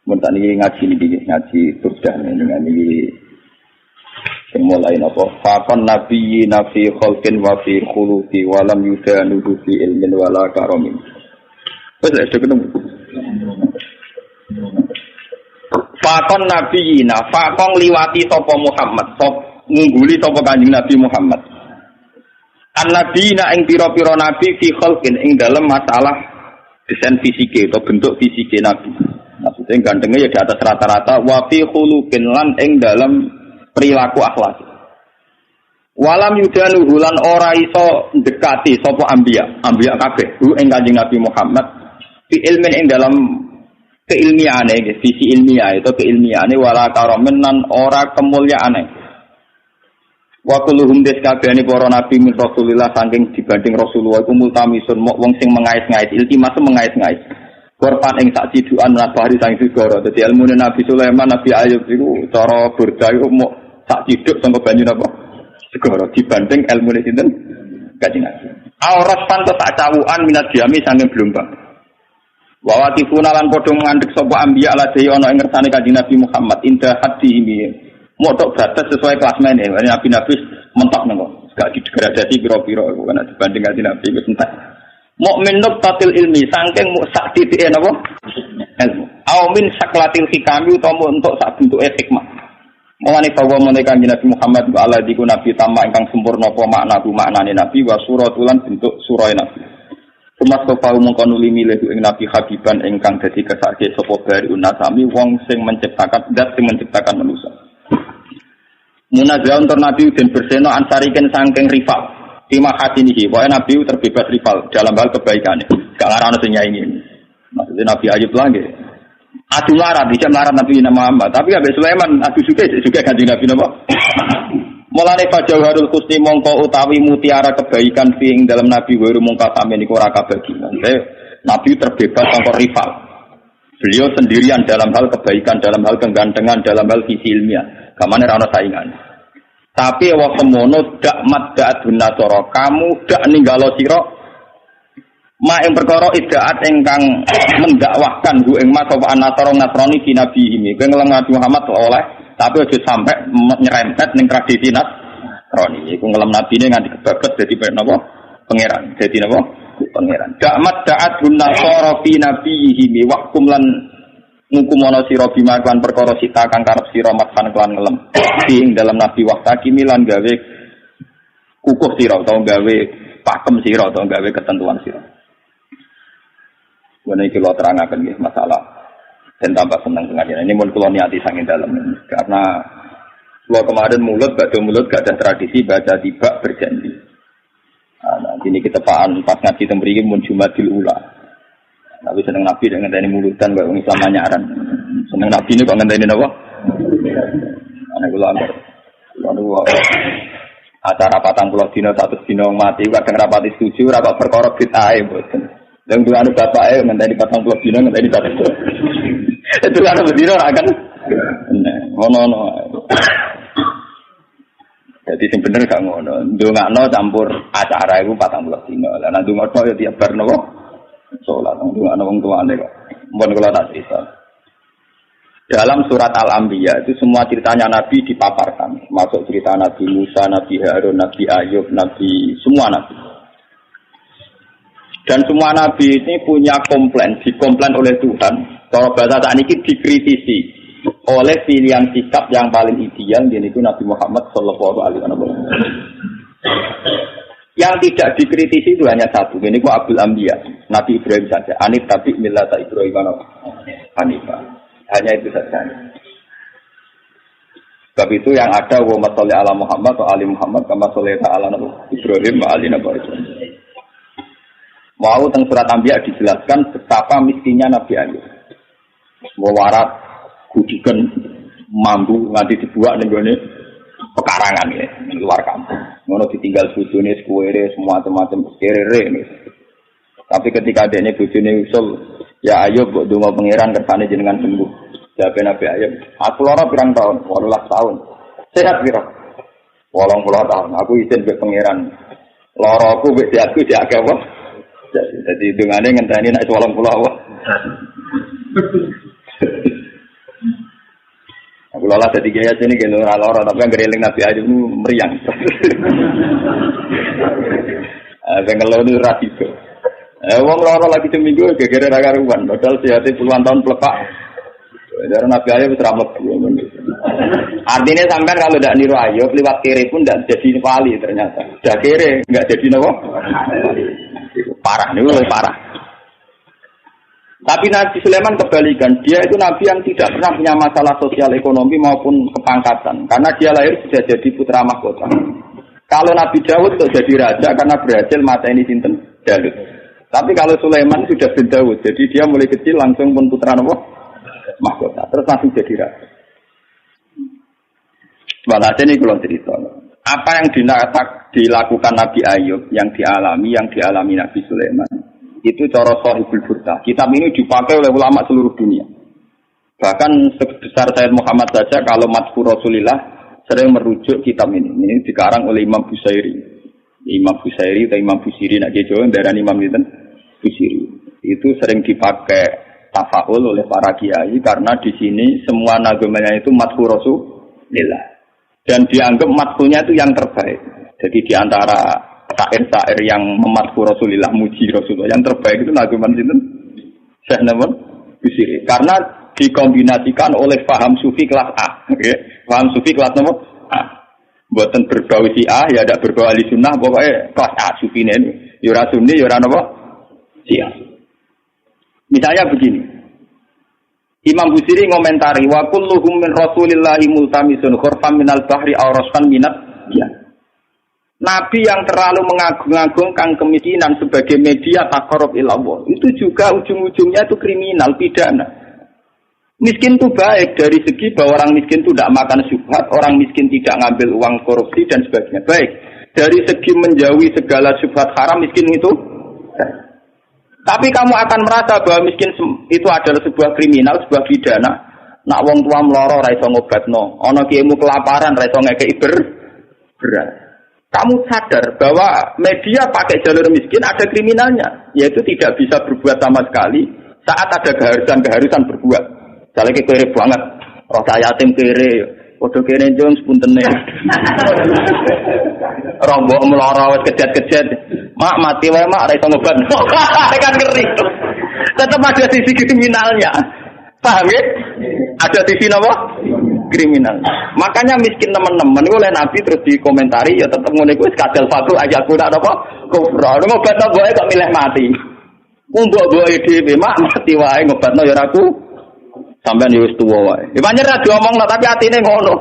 Mun tak niki ngaji turdah ini sing mulai napa faqan nabiyina fi khalqin wa fi khuluqi wa lam yudanu fi ilmin wala karamin. Wes ketemu. Faqan nabiyina faqan liwati sapa Muhammad sop ngungguli sapa Kanjeng Nabi Muhammad. An-nabiyina ing pira-pira nabi fi khalqin ing dalam masalah desain fisike atau bentuk fisike nabi. Maksudnya gantengnya ya di atas rata-rata wa fi khuluqin lan ing dalam perilaku akhlak. Walam yudanu hulan ora iso dekati sapa anbiya kabeh hu ing Kanjeng Nabi Muhammad fi ilmin ing dalam keilmiahane visi ilmiah itu keilmiahane wala karamen nan ora kemuliaane. Wa kulluhum deskabehane para nabi min Rasulillah saking dibanding Rasulullah iku multamisun wong sing mengais-ngais iltimas mengais-ngais. Korban ing sak cidukan nabari sang segara. Dadi ilmune Nabi Sulaiman, Nabi Ayub iku cara burda iku mok sak ciduk sangka banyu napa? Segara dibanding ilmune sinten? Kanjeng Nabi. Aurat pantes sak cawukan minat diami saking blombang. Wa watifuna lan padha ngandhek sapa anbiya ladhi ana ing ngersane Kanjeng Nabi Muhammad indah hadi ini. Motok batas sesuai kelas mene. Nabi-nabi mentok nang gak didegradasi pira-pira iku kan dibanding Kanjeng Nabi wis entek. Mukmin nuktatil ilmi saking sak titike napa ilmu au min saklatil hikami utawa untuk sak bentuke hikmah mulane bahwa menika Nabi Muhammad wa ala diku nabi tamak ingkang sempurna apa maknane nabi wa suratulan bentuk surah nabi Tumas tofa mongko nuli milih ing nabi habiban ingkang dadi kesake sapa bari unasami wong sing menciptakan zat sing menciptakan manusia munazzaun tur nabi den berseno ansariken saking rival Tima hadinihi, pokoknya Nabi terbebas rival dalam hal kebaikannya. Gak ngarana sing nyaingi. Maksudnya Nabi Ayub lagi. Adu larat, bisa melarat Nabi Muhammad. Tapi Nabi Sulaiman, adu juga Kanjeng Nabi Muhammad. Mulane Fajauharul Husni mongko utawi mutiara kebaikan ing dalam Nabi waru mongko sampeyan iku ora kabagi. Nabi terbebas tanpa rival. Beliau sendirian dalam hal kebaikan, dalam hal kegantengan, dalam hal visi ilmiah. Kamane ora ana saingan. Tapi wa semono dak maddaat nasara kamu dak ninggalo sira ma ing perkara idaat ingkang mendakwahkan hu ing mas apa anasara nasrani di nabi ini kowe ngelem Muhammad oleh tapi aja sampai nyerempet ning tradisi nasrani iku ngelem nabine nganti kebabet dadi napa pangeran dadi napa pangeran dak maddaat nasara fi nabihi wa kum lan ngukumono sira bimaklan perkara sita kang karep sira matkan kelan ngelem ing dalam nabi waktaki milan gawe kukuh sira utawa gawe pakem sira utawa gawe ketentuan sira. Wene iki kula terangaken nggih masalah dan tambah seneng pengajian ini mun kula niati saking dalem karena kula kemarin mulut gak ada tradisi baca tiba berjanji. Nah, ini ketepaan pas ngaji teng mriki mun Jumadil Ula. Tapi seneng Nabi dengan ngenteni mulutan kok wong Islam nyaran. Seneng Nabi ini kok ngenteni napa? Ana kula anggere. Kula acara 40 dina 100 dina mati kadang rapati setuju ora kok perkara bid'ahe mboten. Yang dulu anu bapake ngenteni 40 dina ngenteni 100. Itu anu dina ora kan. Ngono. Jadi sing bener gak ngono. Ndongakno campur acara iku 40 dina. Lah nek ndongakno ya tiap bar napa? Sholat, ana wong tuane kok. Mun kula tak cerita. Dalam surat Al-Anbiya itu semua ceritanya Nabi dipaparkan. Masuk cerita Nabi Musa, Nabi Harun, Nabi Ayub, Nabi semua Nabi. Dan semua Nabi ini punya komplain, dikomplain oleh Tuhan. Kalau bahasa saat ini dikritisi oleh pilihan sikap yang paling ideal, yaitu Nabi Muhammad Sallallahu Alaihi Wasallam. Yang tidak dikritisi itu hanya satu. Ini kok Abdul Anbiya, Nabi Ibrahim saja. Anif tabi millata Ibrahim Hanifah. Hanya itu saja. Sebab itu yang ada wa masalli ala Muhammad wa ali Muhammad kama sholli ala Ibrahim wa ali Nabi Ibrahim. Mau teng surat Anbiya dijelaskan betapa miskinnya Nabi Ayub. Warat kudiken mambu nganti dibuat ning gone pekarangan ya, luar kampung. Ngono ditinggal bojone sekuwere semua macam kerere nih. Tapi ketika adene bojone usul, ya Ayub mbok donga pangeran kersane jenengan sembuh. Jawab Nabi Ayub, aku lara pirang tahun? 18 tahun. Sehat pira? 80 tahun. Aku izin mbek pangeran. Laraku mbek diaku diake apa? Jadi dungane ngenteni nek 80 apa. Kalau lah jadi gaya sini gitu loro tapi yang gereling Nabi Ayub itu meriang. Saya ngeluh itu rasiko. Wong loro lagi seminggu gegere ra karuan, padahal sehati puluhan tahun pelepak. Jadi Nabi Ayub wis ra mlebu. Artinya sampai kalau tidak niru Ayub liwat kiri pun tidak jadi wali ternyata. Sudah kiri enggak jadi napa? Parah nih, lebih parah. Tapi Nabi Sulaiman kebalikan, dia itu Nabi yang tidak pernah punya masalah sosial ekonomi maupun kepangkatan, karena dia lahir sudah jadi putra mahkota. Kalau Nabi Daud itu jadi raja karena berhasil mateni sinten Daud. Tapi kalau Sulaiman sudah bin Daud, jadi dia mulai kecil langsung pun putra mahkota, terus langsung jadi raja. Walhasil ini kalau cerita, apa yang dilakukan Nabi Ayub, yang dialami Nabi Sulaiman, itu cara Shahihul Burdah. Kitab ini dipakai oleh ulama seluruh dunia. Bahkan sebesar Sayyid Muhammad saja kalau Madhur Rasulillah sering merujuk kitab ini. Ini dikarang oleh Imam Busairi. Imam Busairi atau Imam Busiri nak Jawa darah Imam Busiri. Itu sering dipakai tafaul oleh para kiai karena di sini semua nagamanya itu Madhur Rasulillah. Dan dianggap madhunya itu yang terbaik. Jadi di antara syair-syair yang memadhu Rasulullah, muji Rasulullah, yang terbaik itu naguman sinten? Syekh Namun Busiri. Karena dikombinasikan oleh paham sufi kelas A. Okay? Paham sufi kelas nomor A. Buatan berbau si A, ya ada berbau ahli sunnah, pokoknya kelas A sufi ini. Yura sunni, yura apa? Si A. Misalnya begini. Imam Busiri ngomentari wa kulluhum min Rasulillahi multamisun khurfam minal bahri aw rasfan minat ya. Nabi yang terlalu mengagung-agungkan kemiskinan sebagai media taqarrub ila Allah itu juga ujung-ujungnya itu kriminal pidana. Miskin itu baik dari segi bahwa orang miskin itu tidak makan syubhat, orang miskin tidak ngambil uang korupsi dan sebagainya. Baik. Dari segi menjauhi segala syubhat haram miskin itu baik. Tapi kamu akan merasa bahwa miskin itu adalah sebuah kriminal, sebuah pidana. Nak wong tua meloro ra iso ngobatno, ana kiaimu kelaparan ra iso ngekeki beras. Kamu sadar bahwa media pakai jalur miskin ada kriminalnya, yaitu tidak bisa berbuat sama sekali saat ada keharusan berbuat. Misalnya kere banget, roh yatim kere, padha kere njung sepuntene. Rombok meloro wis kejet-kejet. Mak mati wae mak ora iso ngobat. Kan ngeri. Tetap ada sisi kriminalnya. Paham ya? Ada sisi apa? Kriminal. Makanya miskin teman-teman itu oleh Nabi terus dikomentari ya tetap ngene iku wis kadal fakul aja aku ndak apa kufra. Ngobatno boe kok milih mati. Mbok-mboke dhewe mak mati wae ngobatno ya aku. Sampeyan ya wis tuwa wae. Ya pancen ra diomongno tapi atine ngono.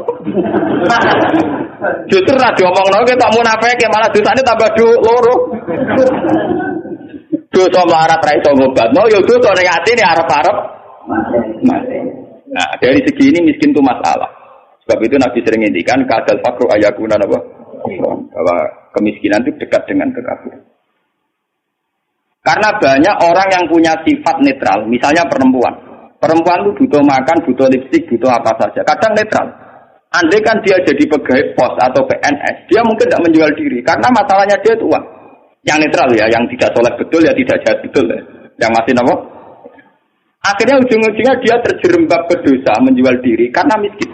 Justru ra diomongno ke tak munafik malah dosane tambah loro. Dosa melarat ra iso ngobatno ya dosa ning atine arep-arep mati. Nah, dari segi ini miskin itu masalah. Sebab itu Nabi sering ngendikan kadal fakru ayakuna apa? Bahwa kemiskinan itu dekat dengan kekafiran. Karena banyak orang yang punya sifat netral, misalnya perempuan. Perempuan itu butuh makan, butuh lipstik, butuh apa saja. Kadang netral. Andai kan dia jadi pegawai pos atau PNS, dia mungkin tidak menjual diri. Karena masalahnya dia itu uang. Yang netral ya, yang tidak soleh betul ya tidak jahat betul ya. Yang masih apa? Akhirnya ujung-ujungnya dia terjerembab berdosa menjual diri karena miskin.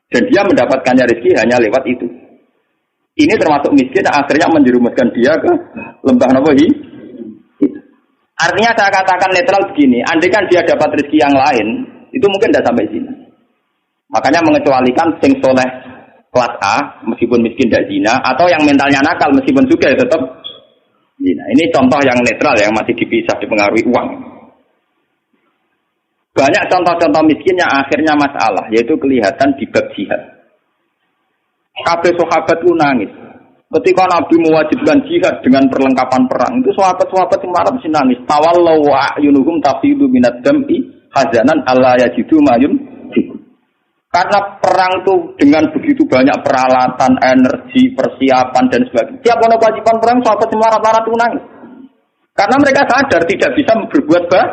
Dan dia mendapatkannya rezeki hanya lewat itu. Ini termasuk miskin akhirnya menjerumuskan dia ke lembah nawahi. Artinya saya katakan netral begini, andai kan dia dapat rezeki yang lain, itu mungkin tidak sampai sini. Makanya mengecualikan sing soleh kelas A, meskipun miskin tidak zina, atau yang mentalnya nakal meskipun juga tetap zina. Ini contoh yang netral yang masih dipisah dipengaruhi uang. Banyak contoh-contoh miskin yang akhirnya masalah, yaitu kelihatan di bab jihad. Kabeh sahabat itu nangis. Ketika Nabi mewajibkan jihad dengan perlengkapan perang, itu sahabat-sahabat yang marah mesti nangis. Tawallau wa ayunuhum tafidu minad dam'i hazanan alla yajidu mayun. Karena perang itu dengan begitu banyak peralatan, energi, persiapan dan sebagainya. Tiap ono kewajiban perang sahabat yang marah-marah itu nangis. Karena mereka sadar tidak bisa berbuat banyak.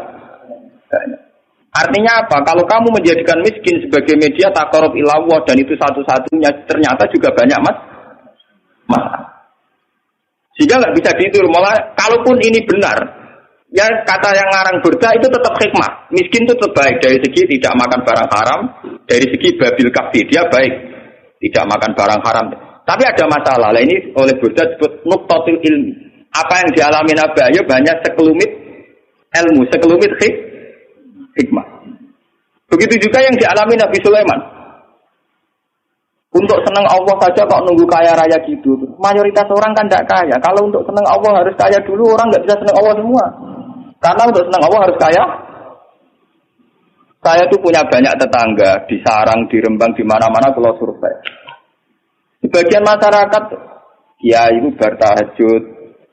Artinya apa? Kalau kamu menjadikan miskin sebagai media taqarrub ila Allah dan itu satu-satunya ternyata juga banyak masalah. Sehingga nggak bisa diatur. Malah kalaupun ini benar, ya kata yang ngarang Burda itu tetap hikmah. Miskin itu tetap baik dari segi tidak makan barang haram, Dari segi babil kafi dia baik, tidak makan barang haram. Tapi ada masalah. Lah ini oleh Burda disebut nuqtatul ilmi. Apa yang dialami Nabi Ayub hanya sekelumit ilmu, sekelumit hikmah. Begitu juga yang dialami Nabi Sulaiman. Untuk senang Allah saja kok nunggu kaya raya gitu. Mayoritas orang kan tidak kaya. Kalau untuk senang Allah harus kaya dulu, orang nggak bisa senang Allah semua. Karena untuk senang Allah harus kaya. Saya tuh punya banyak tetangga di Sarang, di Rembang, di mana-mana kalau survei. Sebagian masyarakat, ya itu bertahajud,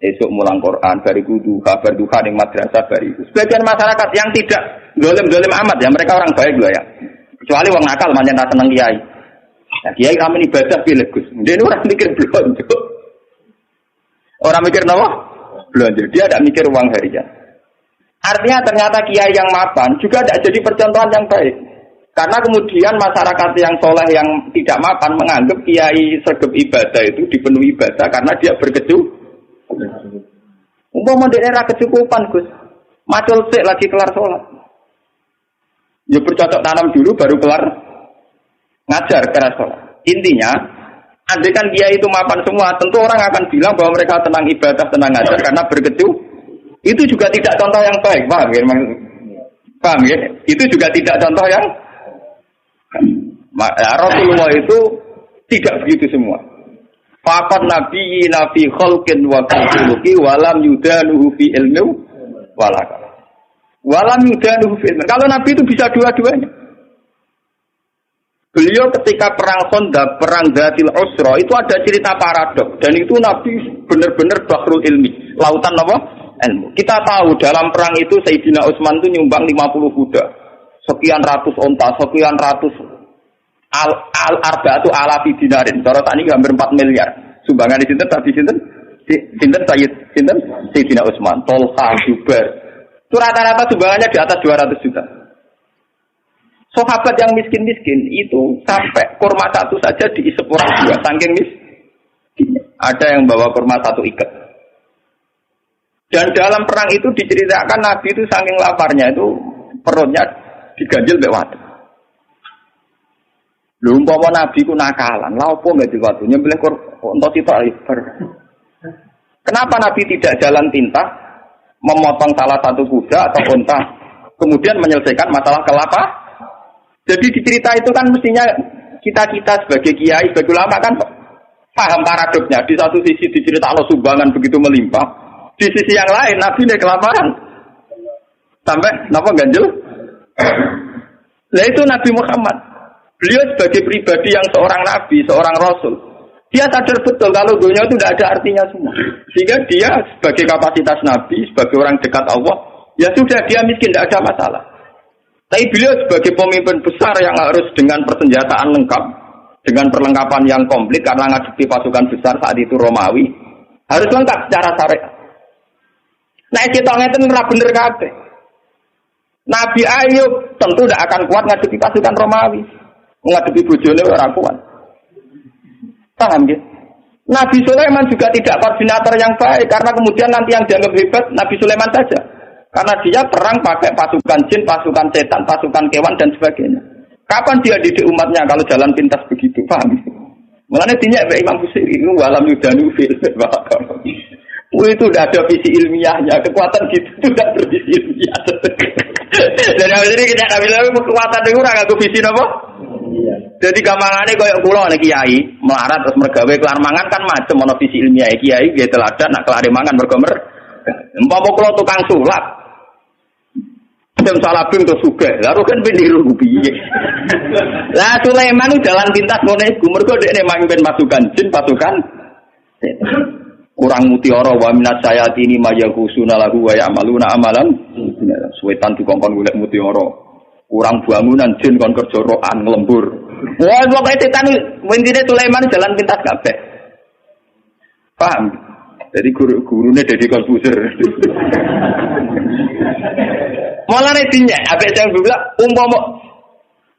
esok mulang Quran, bariku duha, berduha di madrasah, bariku. Sebagian masyarakat yang tidak dolim amat ya, mereka orang baik loh ya. Kecuali orang nakal, manjan tak senang kiai. Nah, kiai kami ibadah pilih Gus. Dia ini orang mikir belanja. Orang mikir apa? Belanja. Dia tidak mikir uang harian. Artinya ternyata kiai yang mapan juga tidak jadi percontohan yang baik. Karena kemudian masyarakat yang soleh yang tidak mapan menganggap kiai sergap ibadah itu dipenuhi ibadah karena dia berkecukupan. Umpama daerah kecukupan Gus, macul sik lagi kelar sholat. Ya bercocok tanam dulu baru kelar ngajar keras sholat. Intinya, andai kan kiai itu mapan semua, tentu orang akan bilang bahwa mereka tenang ibadah, tenang ngajar karena berkecukupan. Itu juga tidak contoh yang baik, paham ya? Paham ya? Itu juga tidak contoh yang Rasulullah itu tidak begitu semua. Faqad nabiyyi nabi khalqin wa khuluqi walam yudanuhu fi ilmi walaka. Walam yudanuhu fi ilmi. Kalau nabi itu bisa dua-duanya. Beliau ketika perang Khandaq, perang Dzatil Usra itu ada cerita paradok dan itu nabi benar-benar bahrul ilmi, lautan apa? Ilmu. Kita tahu dalam perang itu Sayyidina Utsman itu nyumbang 50 kuda, sekian ratus onta, sekian ratus al-arba'atu alafi dinarin. Cara tadi hampir 4 miliar. Sumbangan di sinten tapi sinten Sayyidina Utsman, Tolha, Zubair. Itu rata-rata sumbangannya di atas 200 juta. Sahabat yang miskin-miskin itu sampai kurma satu saja diisep orang dua, saking miskin. Ada yang bawa kurma satu ikat. Dan dalam perang itu diceritakan Nabi itu saking laparnya itu perutnya diganjil mbek watu. Lha umpama Nabi ku nakalan, lha opo enggak diwatu nyembelih untuk sitok ibar. Kenapa Nabi tidak jalan pintas memotong salah satu kuda atau unta kemudian menyelesaikan masalah kelapa? Jadi di cerita itu kan mestinya kita sebagai kiai, sebagai ulama kan paham paradoknya. Di satu sisi diceritakan sumbangan begitu melimpah. Di sisi yang lain, Nabi ini kelaparan. Sampai, kenapa ganjil? Nah itu Nabi Muhammad. Beliau sebagai pribadi yang seorang Nabi, seorang Rasul. Dia sadar betul kalau dunia itu tidak ada artinya semua. Sehingga dia sebagai kapasitas Nabi, sebagai orang dekat Allah, ya sudah dia miskin, tidak ada masalah. Tapi beliau sebagai pemimpin besar yang harus dengan persenjataan lengkap, dengan perlengkapan yang komplit, karena ngadepi pasukan besar saat itu Romawi, harus lengkap secara syariat. Nah, kita ngeten ora bener kabeh. Nabi Ayub tentu tidak akan kuat ngadepi pasukan Romawi. Ngadepi bojone ora kuat. Paham ya? Nabi Sulaiman juga tidak koordinator yang baik karena kemudian nanti yang dianggap hebat Nabi Sulaiman saja. Karena dia perang pakai pasukan jin, pasukan setan, pasukan kewan dan sebagainya. Kapan dia didik umatnya kalau jalan pintas begitu? Paham? Mulane dinyak Imam Busiri itu walam yudanu fil itu udah ada visi ilmiahnya, kekuatan gitu itu udah bervisi ilmiah. Jadi ini kita bilang kekuatan itu orang aku visi apa? Jadi gampangannya kayak pulau nih kiai melarat terus mergawe kelar mangan kan macam ono visi ilmiah kiai dia teladan nak kelar mangan mergomer. Empama pulau tukang sulap, jam salabim terus suge, lalu kan pendiru piye? Lah Sulaiman itu jalan pintas ngono iku mergo dekne mamimpin pasukan jin pasukan kurang mutiara wa minas sayatini mayaghusuna lahu wa ya'maluna amalan suwetan dikongkon golek mutiara kurang bangunan jin kon kerja rokan nglembur wah pokoke setan intine Sulaiman jalan pintas kabeh paham jadi gurune Deddy Corbuzier mulane dinyak apik sing bilang umpama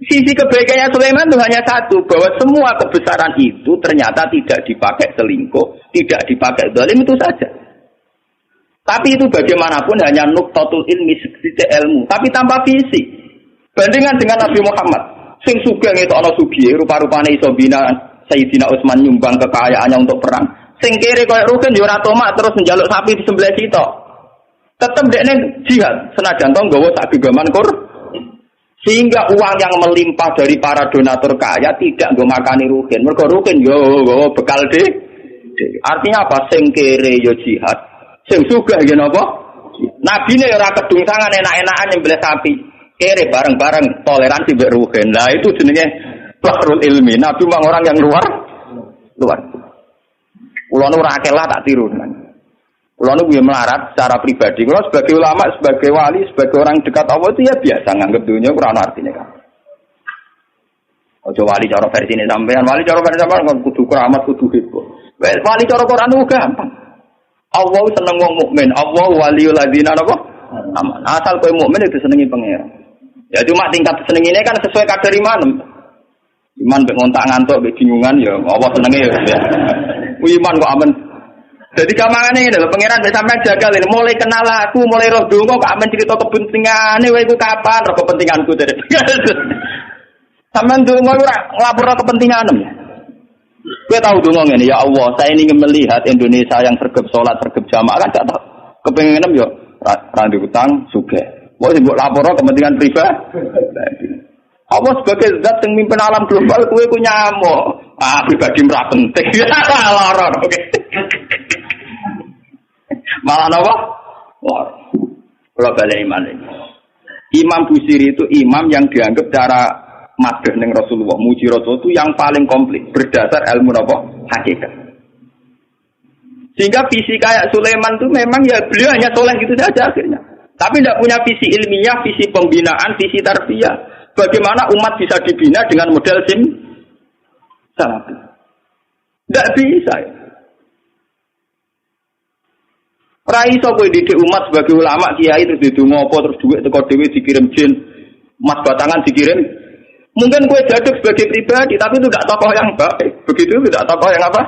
sisi kebaikannya Sulaiman itu hanya satu, bahwa semua kebesaran itu ternyata tidak dipakai selingkuh, tidak dipakai zalim itu saja. Tapi itu bagaimanapun hanya nuqtatul ilmi, sisi ilmu, tapi tanpa visi. Bandingan dengan Nabi Muhammad Sing sugih ngetokno sugih, rupa-rupane iso bina Sayyidina Utsman nyumbang kekayaannya untuk perang. Sing kere koyo Rukin yo ora tomak terus njaluk sapi disembelih sitok. Tetep dekne jihad senajan to nggawa sak gegaman kur. Sehingga uang yang melimpah dari para donatur kaya tidak nggo makani Rukin. Mergo Rukin yo nggawa bekal de. Artinya apa? Sing kere yo jihad, sing sugih yo napa? Nabine ora kedungsangan enak-enakan nyembelih sapi. Kere bareng-bareng toleransi mbek Ruhin. Lah itu jenenge bahrul ilmi. Nabi memang orang yang luar. Kulo nu ora akeh lah tak tiru. Kulo nu melarat secara pribadi. Kulo sebagai ulama, sebagai wali, sebagai orang dekat Allah itu ya biasa nganggep dunia ora ana artine kan. Ojo wali cara versi ini sampean, wali cara versi sampean kudu keramat, kudu heboh. Wali cara Quran itu gampang. Allah seneng wong mukmin, Allah waliul ladzina napa? Aman. Asal kowe mukmin itu senengi pangeran. Ya cuma tingkat senengine kan sesuai kadar iman. Iman mbek ngontak ngantuk mbek bingungan ya Allah senenge ya. Iman kok aman. Jadi gampangane ngene lho, pangeran mbek sampean jagal ini mulai kenal aku, mulai roh donga kok amen cerita kepentingane wae iku kapan roh kepentinganku dari. Sampeyan donga ora nglapor kepentinganem. Kowe tahu donga ngene, ya Allah, saya ingin melihat Indonesia yang sergap salat, sergap jamaah kan gak tahu. Kepengenem yo ra ndek utang sugih. Wong sing mbok lapor kepentingan pribadi. Allah sebagai zat yang mimpin alam global kowe ku nyamuk. Pribadi ora penting. Lara. Oke. Malah napa? Lara. Kalau balik iman ini. Imam Busiri itu imam yang dianggap cara madhah ning Rasulullah, muji Rasul itu yang paling komplit berdasar ilmu napa? Hakikat. Sehingga visi kayak Sulaiman itu memang ya beliau hanya soleh gitu saja akhirnya. Tapi tidak punya visi ilmiah, visi pembinaan, visi tarbiyah. Bagaimana umat bisa dibina dengan model salafi? Tidak bisa. Ya. Raiso kowe didik umat sebagai ulama kiai terus didonga apa terus duit teko dhewe dikirim jin, emas batangan dikirim. Mungkin kowe jaduk sebagai pribadi tapi itu tidak tokoh yang baik. Begitu tidak tokoh yang apa?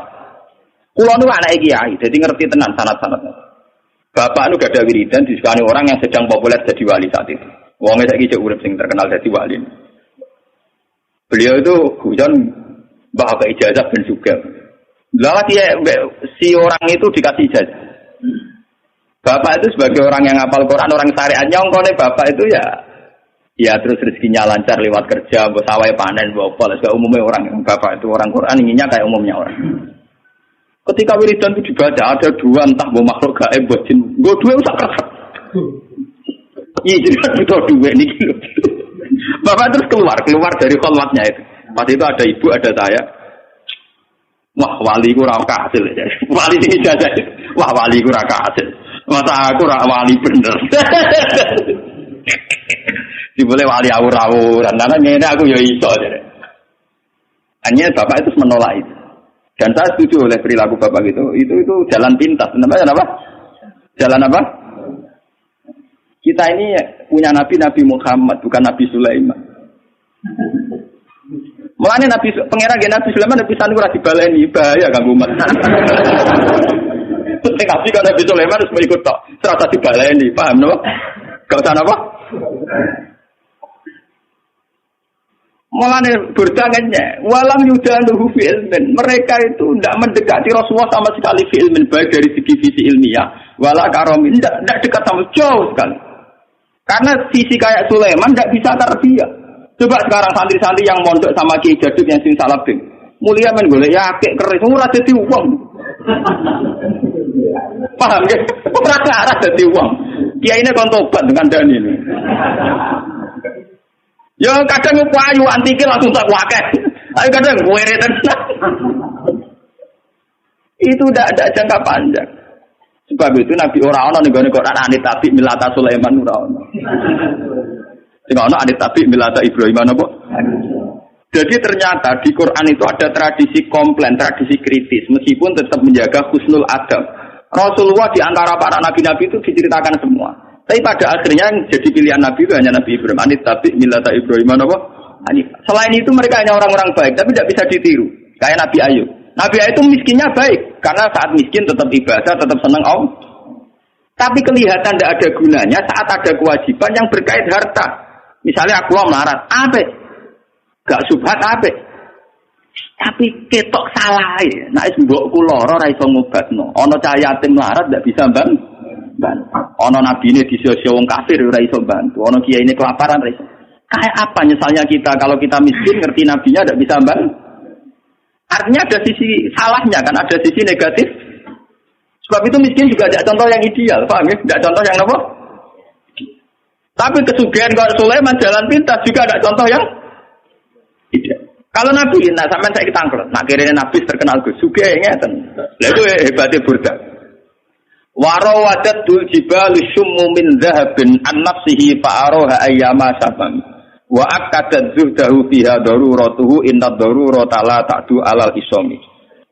Kulo nu anake kiai, jadi ngerti tenan sanad-sanadnya. Bapak nu gak ada wiridan disukani orang yang sedang populer jadi wali saat itu. Wong saiki cek urip sing terkenal jadi wali. Beliau itu hujan mbah ijazah ben juga. Lah si orang itu dikasih ijazah. Bapak itu sebagai orang yang hafal Quran, orang syariat nyongkone bapak itu ya terus rezekinya lancar lewat kerja, mbok sawah panen, mbok apa, segala umumnya orang yang bapak itu orang Quran inginnya kayak umumnya orang. Ketika wiridan itu dibaca ada dua entah mbok makhluk gaib mbok jin, mbok duwe usah kerep. Iya jadi butuh duit nih. Bapak terus keluar dari kholwatnya itu. Pas itu ada ibu, ada saya. Wah wali ku ra kasil ya. Wali ini ijazah. Wah wali ku ra kasil. Masa aku ra wali bener. Dibole wali awur-awuran. Karena ngene aku ya iso. Hanya bapak itu menolak itu. Dan saya setuju oleh perilaku bapak itu jalan pintas. Namanya apa? Jalan apa? Kita ini punya Nabi Muhammad, bukan Nabi Sulaiman. Mulane pangeran Nabi Sulaiman pisan ora dibaleni, bahaya kanggo umat. Tapi kalau Nabi Sulaiman harus mengikut tok, serasa dibaleni, paham napa? Gak usah napa? Mulane berdangannya, walam yudaluhu fi ilmin. Mereka itu tidak mendekati Rasulullah sama sekali fi ilmin, baik dari segi visi ilmiah, wala karomin, tidak dekat sama jauh sekali. Karena visi kayak Sulaiman tidak bisa tarbiyah. Coba sekarang santri-santri yang mondok sama Kiai Jaduk yang sing salabing, mulia men golek yakek keris, ora dadi wong. Paham ya? Ora dadi wong. Kiai ini kon tobat dengan Daniel. Ya kadang payu antike langsung tak wakeh. Ayo kadang kuwere tenan. Itu tidak ada jangka panjang. Sebab itu Nabi ora ana ning gone Quran anit tabi milata Sulaiman ora ana. Sing ana anit tabi milata Ibrahim napa? Jadi ternyata di Quran itu ada tradisi komplain, tradisi kritis meskipun tetap menjaga husnul adab. Rasulullah di antara para nabi-nabi itu diceritakan semua. Tapi pada akhirnya yang jadi pilihan Nabi itu hanya Nabi Ibrahim. Anit tabi milata Ibrahim napa? Selain itu mereka hanya orang-orang baik tapi tidak bisa ditiru. Kayak Nabi Ayub. Nabi Ayub itu miskinnya baik, karena saat miskin tetap ibadah, tetap senang Allah. Tapi kelihatan tidak ada gunanya saat ada kewajiban yang berkait harta. Misalnya aku melarat, apa? Gak subhat apik. Tapi ketok salah ya. Nek mbokku lara ora iso ngobatno. Ana cah yatim larat ndak bisa bantu. Ana nabine disio-sio wong kafir ora iso bantu. Ana kiyaine kelaparan ora iso. Kayak apa nyesalnya kita kalau kita miskin ngerti nabinya ndak bisa bantu. Artinya ada sisi salahnya kan, ada sisi negatif. Sebab itu miskin juga ada contoh yang ideal, paham ya? Tidak contoh yang apa? Tapi kesugihan kalau Sulaiman jalan pintas juga ada contoh yang ideal. Kalau Nabi, nah sampai saya ketangkel, nak kira Nabi terkenal Gus, sugih ngeten. Lha itu hebatnya Burda. Warawadat dul jibal syummu min dhahabin an nafsihi fa'araha ayyama sabam. Wa akadat zuhdahu fiha daruratuhu inna darurata la ta'du alal isami.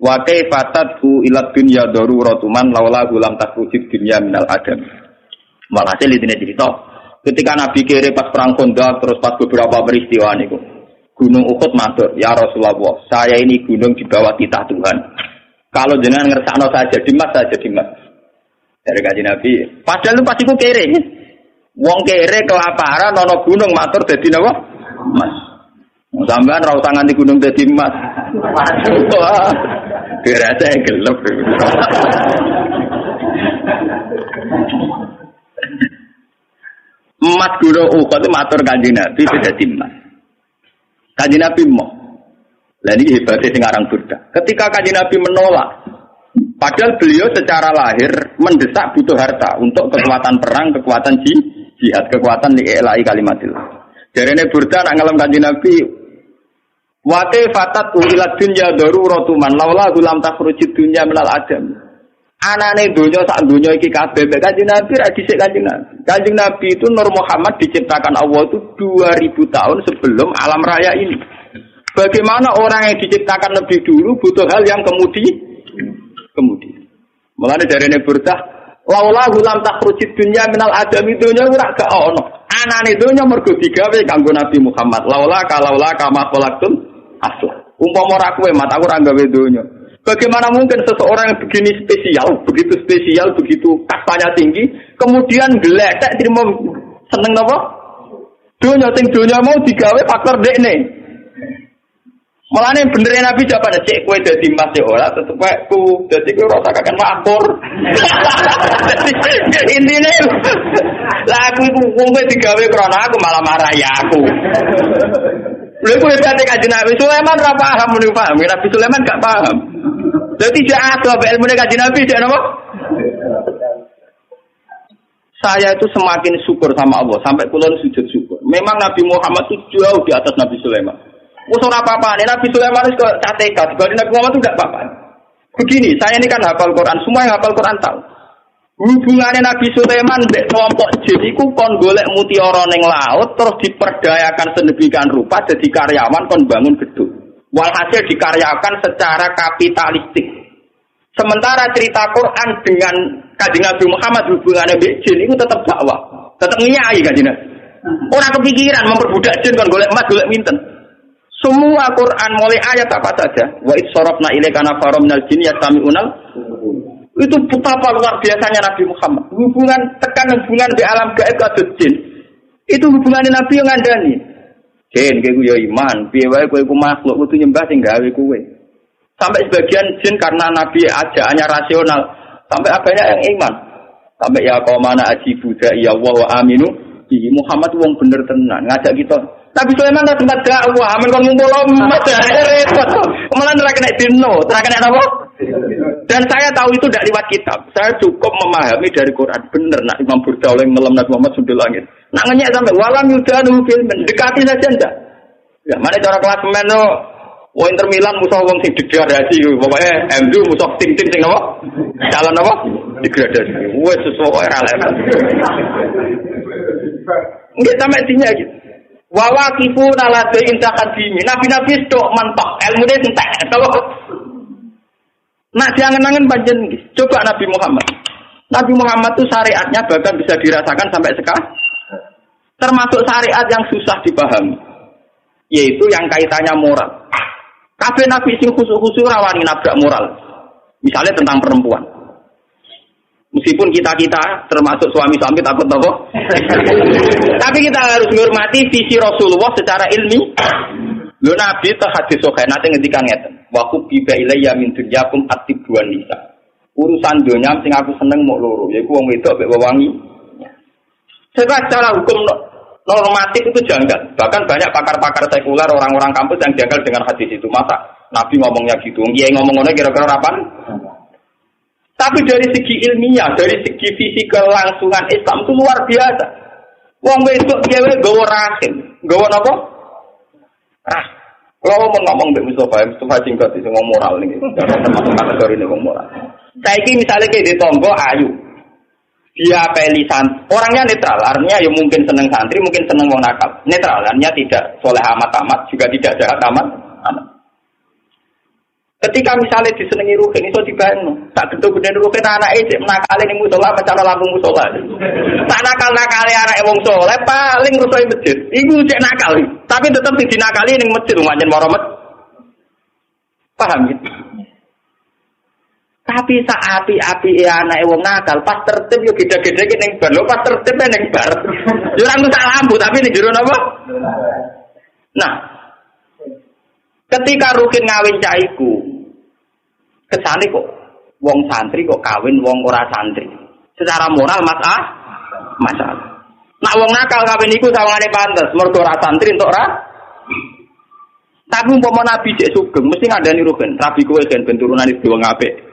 Wa kaifatatu ila dunya daruratu man laula lam takrujid dunya minal adam. Walhasil ini cerita. Ketika Nabi kira pas perang Khandaq terus pas beberapa peristiwa niku. Gunung Uhud matur, ya Rasulullah, saya ini gunung di bawah titah Tuhan. Kalau jenengan ngersakno saya jadi mas. Dari kaji Nabi. Padahal itu pasti ku kere. Wong kere kelaparan ana gunung matur dadi napa? Mas. Sampeyan ra usah nganti gunung dadi mas. Wah. Dirasa gelep. Emas gunung Uhud itu matur Kanjeng Nabi dadi mas. Kanjeng Nabi mau. Lah ini hebatnya sing aran Burda. Ketika Kanjeng Nabi menolak, padahal beliau secara lahir mendesak butuh harta untuk kekuatan perang, kekuatan jihad, kekuatan li'ilai kalimatillah. Jarene Burda nak ngalem Kanjeng Nabi, wa kaifatat ila dunya daruratu man laula lam takhrujid dunya minal adam. Anane donya sak donya iki kabeh Kanjeng Nabi ra dhisik Kanjeng Nabi. Kanjeng Nabi itu Nur Muhammad diciptakan Allah itu 2000 tahun sebelum alam raya ini. Bagaimana orang yang diciptakan lebih dulu butuh hal yang kemudian. Mulane jarene Burdah, laula lam takhrujid dunya minal adam dunya ora gak ono. Anane donya mergo digawe kanggo Nabi Muhammad. Laula kama khalaqtum asla. Umpama ora kowe mat aku ora gawe donya. Bagaimana mungkin seseorang yang begini begitu spesial, begitu kastanya tinggi, kemudian geletek terima seneng napa? Donya sing donya mau digawe faktor dekne. Mulane bener Nabi jawabane cek kowe dadi mas e ora tetep ku dadi kowe ora usah kakek makmur. Intine lah aku iku wong kowe digawe krana aku malah marahi aku. Lha kowe dadi Kanjeng Nabi Sulaiman ora paham muni paham, Nabi Sulaiman gak paham. Jadi dia ada ilmu Kanjeng Nabi dia apa? Saya itu semakin syukur sama Allah sampai kula sujud syukur. Memang Nabi Muhammad itu jauh di atas Nabi Sulaiman. Wes ora apa-apa, Nabi Sulaiman itu cateka, dibanding Nabi Muhammad itu tidak apa-apa. Begini, saya ini kan hafal Quran, semua yang hafal Quran tahu. Hubungannya Nabi Sulaiman mbek kelompok jin iku kon golek mutiara ning laut terus diperdayakan sedemikian rupa jadi karyawan kon bangun gedung. Walhasil dikaryakan secara kapitalistik. Sementara cerita Quran dengan Kanjeng Nabi Muhammad hubungannya mbek jin itu tetap dakwah, tetap ngiyai Kanjeng Nabi. Ora kepikiran memperbudak jin kon golek emas, golek minten. Semua Quran mulai ayat apa saja, wa id sarafna ilaika nafarum minal jin yastami'unal. Itu betapa luar biasanya Nabi Muhammad. Hubungan di alam gaib kados jin. Itu hubungannya Nabi yang ngandani. Jin kowe yo iman, piye wae kowe iku makhluk kudu nyembah sing gawe kowe. Sampai sebagian jin karena Nabi ajaannya rasional, sampai banyak yang iman. Sampai ya qaumana ajibu ya Allah wa aminu bi Muhammad wong bener tenan ngajak kita. Nabi Sulaiman tak tempat dakwah, amen kon ngumpul umat repot. Malah ora kena dino, ora kena apa? Dan saya tahu itu tidak lewat kitab. Saya cukup memahami dari Quran. Benar nak Imam Burda oleh ngelam Nabi Muhammad sudah langit. Nak ngenyek sampai walam yudanu fil mendekati saja ndak. Ya, mana cara kelas men no. Wong Inter Milan musuh wong sing degradasi pokoknya MU musuh tim-tim sing apa? Calon apa? Degradasi. Wes sesuai ra level. Nggih sampe dinya gitu. Wa waqifuna la intakan bimi. Nabi-nabi tok mentok, ilmune entek. Nah, jangan-jangan panjen coba Nabi Muhammad. Nabi Muhammad itu syariatnya bahkan bisa dirasakan sampai sekarang. Termasuk syariat yang susah dipahami. Yaitu yang kaitannya moral. Kabeh Nabi sing khusus-khusus rawani nabrak moral. Misalnya tentang perempuan. Meskipun kita termasuk suami-suami takut Tapi kita harus menghormati visi Rasulullah secara ilmi. Lho Nabi teh hadis sahih nate ngendikan ngeten. Wa kubiba ilayya min dunyakum atibwan nisa. Urusan dunia sing aku seneng mok loro, yaiku wong wedok mek wewangi. Secara hukum normatif itu janggal. Bahkan banyak pakar-pakar sekuler, orang-orang kampus yang janggal dengan hadis itu. Masa Nabi ngomongnya gitu? Kiai ngomong ngono kira-kira kapan? Tapi dari segi ilmiah, dari segi visi kelangsungan Islam itu luar biasa. Wong wedok dhewe nggawa rahim. Nggawa napa? Kalau mau ngomong mbek Mustafa singkat sing ngomong moral niki. Termasuk kategori wong moral. Saiki misalnya kayak di tonggo ayu. Dia pelisan, orangnya netral, artinya ya mungkin seneng santri, mungkin seneng wong nakal. Netral, artinya tidak soleh amat-amat, juga tidak jahat amat. Ketika misalnya disenengi Ruhin, itu dibayang, tak gede-gede Ruhin anak itu menakalin yang musola, macam lambung musola. Tak nakal-nakali anak wong soleh, paling rusoi masjid. Iku cek nakal, tapi tetap dinakali yang masjid, umatnya moromet. Paham ya? Tapi saat api anak wong nakal pas tertib yo gede-gede ning bar lho pas tertib ning bar. Yo ora ngrusak lampu tapi ning jero napa? Nah. Ketika Rukin ngawin caiku kesane kok wong santri kok kawin wong ora santri. Secara moral masalah. Nak wong nakal kawin iku sawangane pantes mergo ora santri entuk ora. Tapi umpama Nabi cek sugeng mesti ngandani Rukin, rabi kowe ben turunan iki wong apik.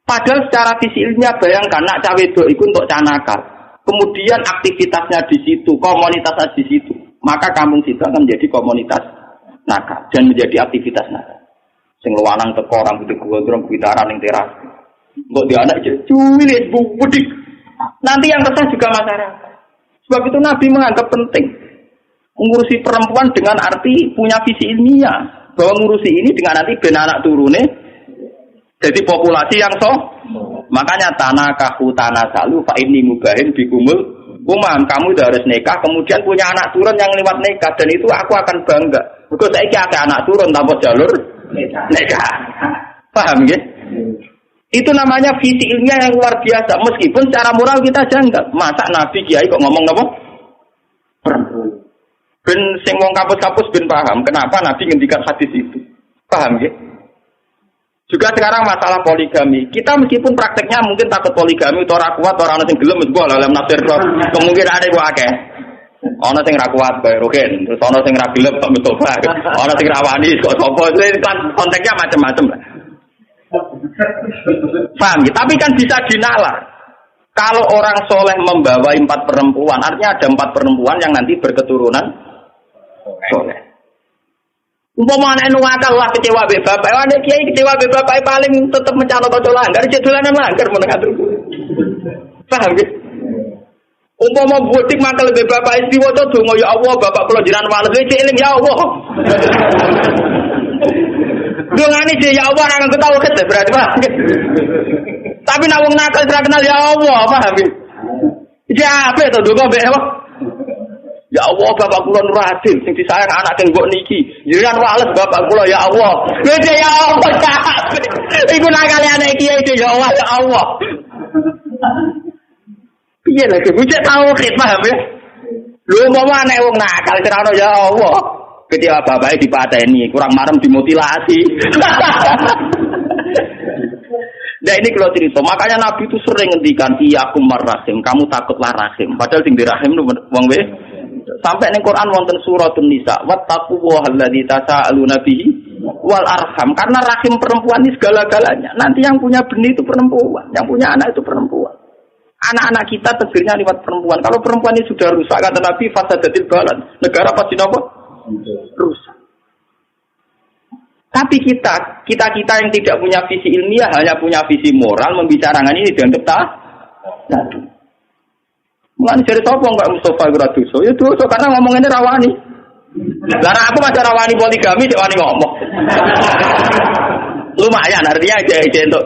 Padahal secara visi ilmiah bayangkan nak cawe wedok itu untuk canakal. Kemudian aktivitasnya di situ, komunitasnya di situ. Maka kampung situ akan menjadi komunitas nakal dan menjadi aktivitas nakal. Sing luwanang teko orang gede gondrong gitaran ning teras. Mbok dia anak cuwilis budik. Nanti yang resah juga masyarakat. Sebab itu Nabi menganggap penting mengurusi perempuan dengan arti punya visi ilmiah. Bahwa mengurusi ini dengan nanti ben anak turune jadi populasi yang makanya tanah tanasalu fa inni mubahin bikumul umam, kamu udah harus nikah kemudian punya anak turun yang lewat nikah dan itu aku akan bangga. Because saiki akeh anak turun tanpa jalur nikah. Paham ya? Itu namanya visi ilmiah yang luar biasa meskipun secara moral kita janggal. Masa Nabi Kiai kok ngomong apa? Perempuan. Ben sing wong kampus-kampus ben paham kenapa Nabi ngendikan hadis itu. Paham ya? Juga sekarang masalah poligami. Kita meskipun prakteknya mungkin takut poligami itu ora kuat, ora ana sing gelem wis gua dalam nafsir kemungkinan ada gua akeh. Ana sing ra kuat bae Rukin, terus ana sing ra gelem kok mencoba. Ana sing ra wani kok sapa. Kan konteksnya macam-macam. Paham ya? Tapi kan bisa dinalar. Kalau orang soleh membawa 4 perempuan, artinya ada 4 perempuan yang nanti berketurunan soleh. Umpama anak nuwakal lah kecewa be bapak, anak kiai kecewa be bapak paling tetap mencalon kanca langgar, jadulanan langgar menengah dulu. Paham ya? Umpama butik mangkel be bapak istri waca donga ya Allah, bapak kula jenengan males wis eling ya Allah. Dongane je ya Allah ora ketawa ket berarti paham. Tapi nek wong nakal ora kenal ya Allah, paham ya? Ya apa to donga be apa? Ya Allah bapak kula nur adil sing disayang anak sing mbok niki. Jenengan wales bapak kula ya Allah. Wis ya Allah. Iku nakale anak iki ya Allah ya Allah. Piye lagi bocah tauhid paham ya? Lho mau anak wong nakal ora ya Allah. Ketika bapake dipateni kurang marem dimutilasi. Nah ini kalau cerita, makanya Nabi itu sering ngendikan iyakum marrahim, kamu takutlah rahim. Padahal sing dirahim itu wong we. Sampai ning Quran wonten suratun Nisa, wattaqullaha allazi tasaaluna bihi wal arham. Karena rahim perempuan ini segala-galanya. Nanti yang punya benih itu perempuan, yang punya anak itu perempuan. Anak-anak kita tegirnya lewat perempuan. Kalau perempuan ini sudah rusak kata Nabi fasadatil balad. Negara pasti apa? Rusak. Tapi kita yang tidak punya visi ilmiah, hanya punya visi moral, membicarakan ini dianggap tadi. Mulane jare sapa enggak Mustafa ora dosa? Ya dosa karena ngomongane rawani. Lah aku masih rawani poligami cek wani ngomong. Lumayan artinya aja untuk.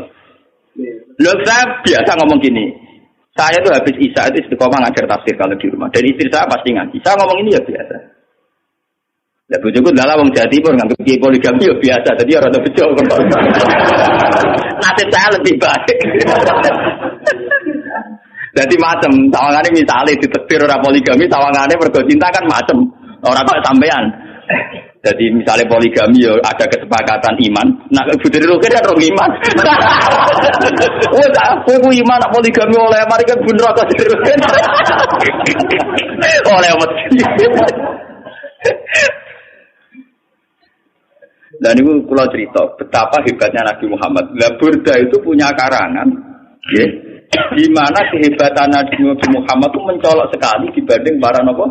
Loh saya biasa ngomong gini. Saya tuh habis Isya itu istiqomah ngajar tafsir kalau di rumah. Dan istri saya pasti ngaji. Saya ngomong ini ya biasa. Lah bojoku dalah wong Jawa Timur nganggep kiai poligami ya biasa. Jadi ora ada bejo. Nasib saya lebih baik. Jadi macam tawangane misalnya ditetir ora poligami, tawangane mergo cinta kan macam ora kok sampean. Jadi misalnya poligami ya ada kesepakatan iman. Nah, Putri Rukin kan orang iman. Wes aku iman poligami oleh mari kan bener kok Putri Rukin. Oleh mesti. Dan ini kula cerita betapa hebatnya Nabi Muhammad. Lah Burda itu punya karangan, ya. Di mana kehebatan Nabi Muhammad itu mencolok sekali dibanding para nabi.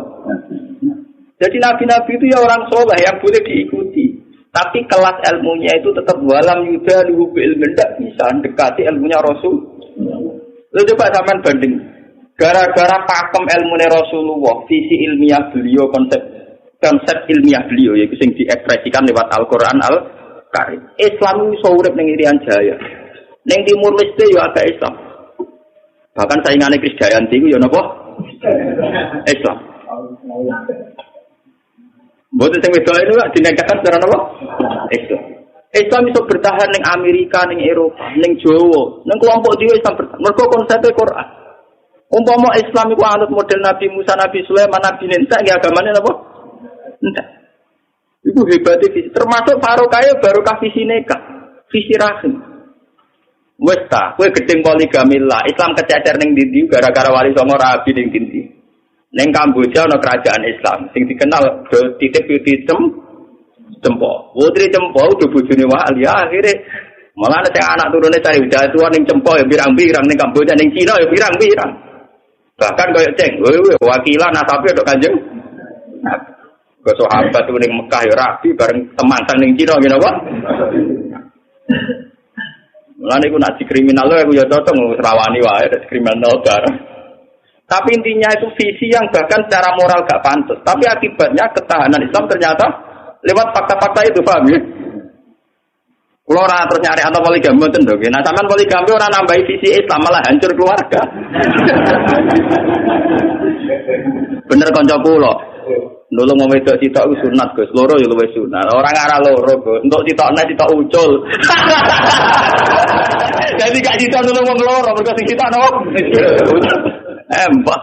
Jadi nabi-nabi itu ya orang soleh yang boleh diikuti. Tapi kelas ilmunya itu tetap walam yuda luhu ilmu tidak bisa dekati ilmunya Rasul. Lalu coba sampean banding. Gara-gara pakem ilmunya Rasulullah, visi ilmiah beliau, konsep ilmiah beliau yaitu yang diekspresikan lewat Al-Quran Al-Karim. Islam itu urip ning Irian Jaya. Ning Timur Leste ya ada Islam. Bahkan saingannya Krisdayanti itu ya napa? Islam. Mboten sing wedok itu dinegahkan secara apa? Islam bisa bertahan ning Amerika, ning Eropa, ning Jawa, ning kelompok dhewe Islam bertahan. Mergo konsepnya Quran. Umpama Islam iku anut model Nabi Musa, Nabi Sulaiman, Nabi Nuh, nggih agamane napa? Enggak. Iku hebate visi. Termasuk barokah barokah visi nikah, visi rahim. Wes ta, kowe gedeng poligami lah. Islam kececer ning ndi gara-gara wali songo rabi ning ndi. Neng Kamboja ana kerajaan Islam sing dikenal titip Cempo. Putri Cempo udah bojone wali akhire malah nek anak turune cari udah tua ning Cempo ya pirang-pirang ning Kamboja ning Cina ya pirang-pirang. Bahkan koyo ceng, wakilan asape tok Kanjeng. Ke sahabat ning Mekah ya rabi bareng temantan ning Cina ngene apa? Mulane iku nak dikriminal aku ya cocok ngrawani wae kriminal bareng. Tapi intinya itu visi yang bahkan secara moral gak pantas. Tapi akibatnya ketahanan Islam ternyata lewat fakta-fakta itu, paham ya? Kalau orang terus nyari atau poligami itu dong. Nah, sampean poligami orang nambahi visi Islam malah hancur keluarga. Bener konco kula. Nulung wong wedok sitok iku sunat, Gus. Loro ya luwih sunat. Orang arah loro, Gus. Untuk sitokne sitok ucul. Jadi gak sitok nulung wong loro, mergo sing sitok no. Mbah.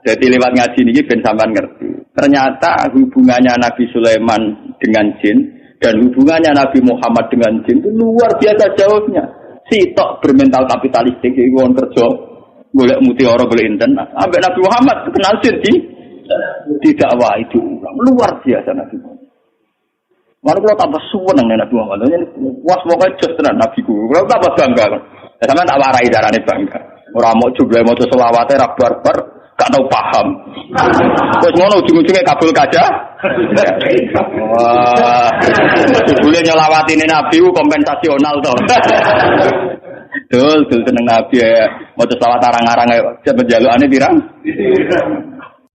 Jadi lewat ngaji ini ben sampean ngerti. Ternyata hubungannya Nabi Sulaiman dengan jin dan hubungannya Nabi Muhammad dengan jin itu luar biasa jauhnya. Sitok bermental kapitalistik iki wong kerja golek mutiara golek inten. Ambek Nabi Muhammad kenal jin tidak wah itu luar biasa Nabi Muhammad. Lalu kalau tambah suweneng nek Nabi Muhammad, was pokoke jos tenan Nabi ku. Kalau tambah bangga. Ya sampean tak warai carane bangga. Ora mau jumlah maca selawate ra barbar, gak tau paham. Wis ngono ujung-ujunge kabul kaca. Wah. Jebule nyelawatine Nabi ku kompensasional to. Dul seneng Nabi ya. Maca selawat arang-arang ae. Jalukane pirang?